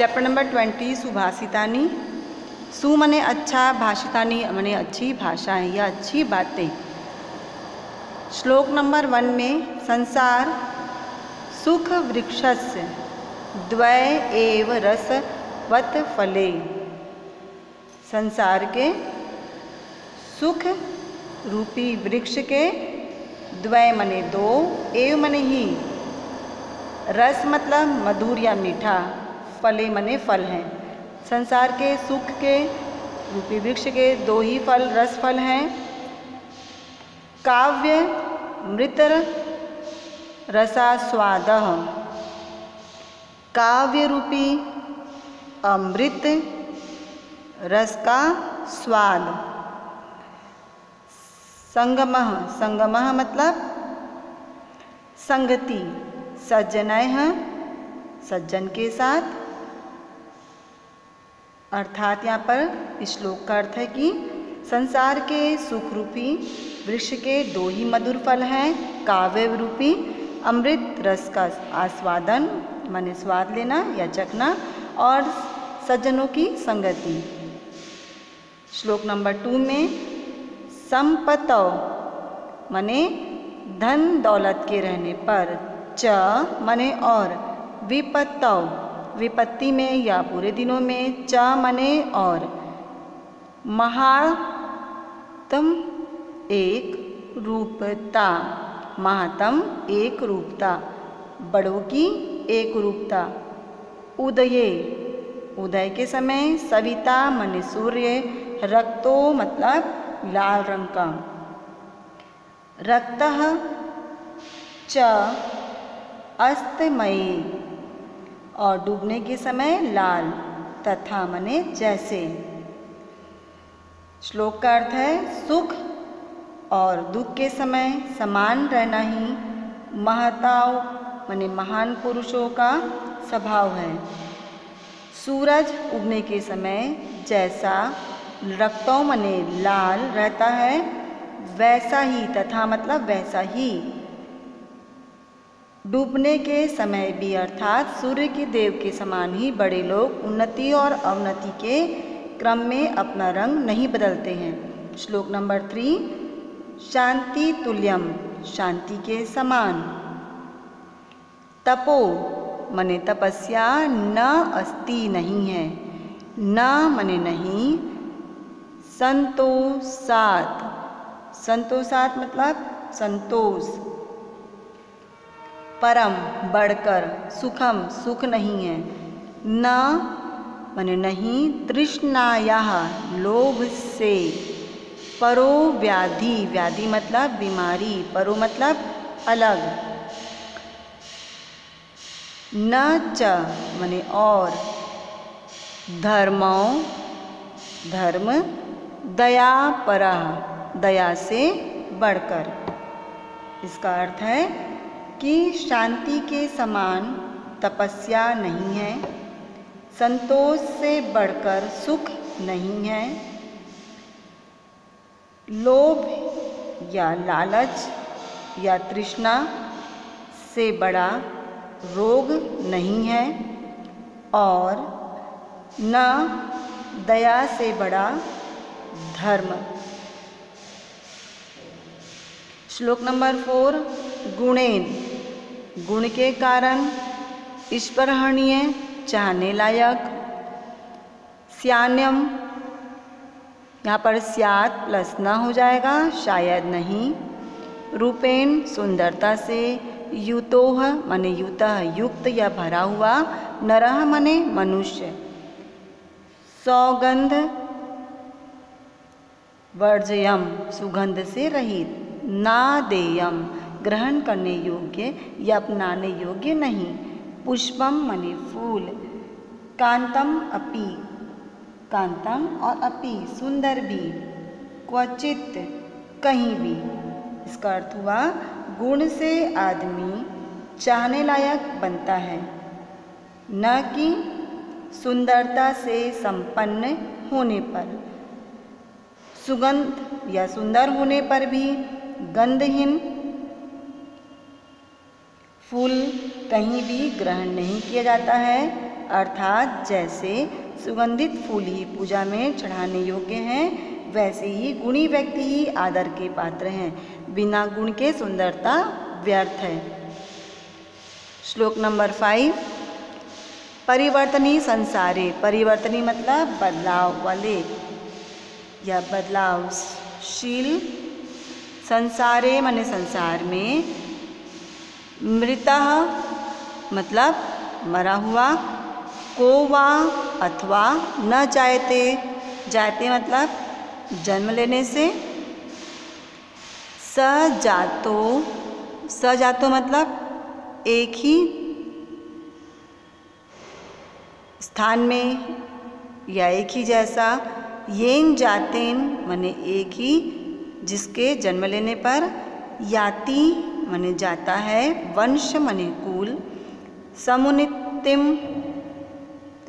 Chapter number 20 सुभाषितानी। सु मने अच्छा, भाषितानी मने अच्छी भाषाएं या अच्छी बातें। श्लोक नंबर 1 में संसार सुख वृक्षस्य द्वय एव रसवत फले। संसार के सुख रूपी वृक्ष के द्वय मने दो, एव मने ही, रस मतलब मधुर या मीठा, फले मने फल हैं। संसार के सुख के रूपी वृक्ष के दो ही फल रस फल हैं। काव्य मृत रसास्वादः, काव्य रूपी अमृत रस का स्वाद। संगमः, संगमः मतलब संगति, सज्जनैः सज्जन के साथ। अर्थात यहाँ पर इस श्लोक का अर्थ है कि संसार के सुख रूपी वृक्ष के दो ही मधुर फल हैं, काव्य रूपी अमृत रस का आस्वादन माने स्वाद लेना या चखना, और सज्जनों की संगति। श्लोक नंबर 2 में संपतौ माने धन दौलत के रहने पर, च मने और, विपत्तौ विपत्ति में या पूरे दिनों में, च मने और, महात्म एक रूपता, महात्म एक रूपता, बड़ों की एक रूपता। उदये उदय के समय, सविता मने सूर्य, रक्तो मतलब लाल रंग का, रक्तः च अस्तमयी और डूबने के समय लाल, तथा मने जैसे। श्लोक का अर्थ है सुख और दुख के समय समान रहना ही महताओं मने महान पुरुषों का स्वभाव है। सूरज उगने के समय जैसा रक्तों मने लाल रहता है, वैसा ही, तथा मतलब वैसा ही डूबने के समय भी, अर्थात सूर्य के देव के समान ही बड़े लोग उन्नति और अवनति के क्रम में अपना रंग नहीं बदलते हैं। श्लोक नंबर 3 शांति तुल्यम शांति के समान। तपो मने तपस्या, न अस्ति नहीं है, न मने नहीं, संतोषात संतोषात मतलब संतोष, परम बढ़कर, सुखम सुख नहीं है, न मने नहीं, तृष्णायाः लोभ से, परो व्याधि व्याधि मतलब बीमारी, परो मतलब अलग, न च मने और, धर्मो धर्म, दया परः दया से बढ़कर। इसका अर्थ है कि शांति के समान तपस्या नहीं है, संतोष से बढ़कर सुख नहीं है, लोभ या लालच या तृष्णा से बड़ा रोग नहीं है, और न दया से बड़ा धर्म। श्लोक नंबर 4 गुणेन गुण के कारण, स्पृहणीय चाहने लायक, स्यान्यम यहाँ पर स्यात् प्लस न हो जाएगा, शायद नहीं, रूपेण सुंदरता से, युतोह मने युतः युक्त या भरा हुआ, नरः मने मनुष्य, सौगंध वर्जयम सुगंध से रहित, नादेयम ग्रहण करने योग्य या अपनाने योग्य नहीं, पुष्पम मने फूल, कांतम अपि कांतम और अपि सुंदर भी, क्वचित कहीं भी। इसका अर्थ हुआ गुण से आदमी चाहने लायक बनता है, न कि सुंदरता से संपन्न होने पर। सुगंध या सुंदर होने पर भी गंधहीन फूल कहीं भी ग्रहण नहीं किया जाता है, अर्थात जैसे सुगंधित फूल ही पूजा में चढ़ाने योग्य हैं, वैसे ही गुणी व्यक्ति ही आदर के पात्र हैं। बिना गुण के सुंदरता व्यर्थ है। श्लोक नंबर 5। परिवर्तनी संसारे, परिवर्तनी मतलब बदलाव वाले या बदलावशील, संसारे माने संसार में, मृतः मतलब मरा हुआ, को वा अथवा न जायते, जायते मतलब जन्म लेने से, सजातो, सजातो मतलब एक ही स्थान में या एक ही जैसा, येन जातेन माने एक ही जिसके जन्म लेने पर, याति माने जाता है, वंश माने कुल, समुन्नतिम,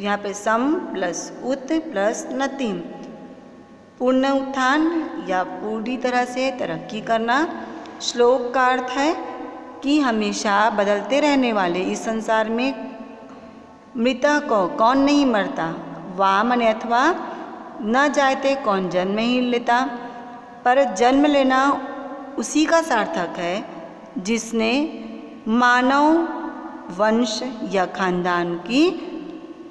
यहाँ पे सम प्लस उत प्लस नतिम, पूर्ण उत्थान या पूरी तरह से तरक्की करना। श्लोक का अर्थ है कि हमेशा बदलते रहने वाले इस संसार में मृतः को कौन नहीं मरता, वा माने अथवा, न जायते कौन जन्म ही लेता, पर जन्म लेना उसी का सार्थक है जिसने मानव वंश या खानदान की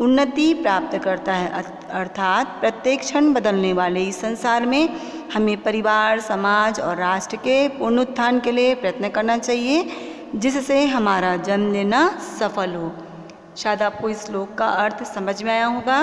उन्नति प्राप्त करता है। अर्थात प्रत्येक क्षण बदलने वाले इस संसार में हमें परिवार, समाज और राष्ट्र के पुनरुत्थान के लिए प्रयत्न करना चाहिए, जिससे हमारा जन्म लेना सफल हो। शायद आपको इस श्लोक का अर्थ समझ में आया होगा।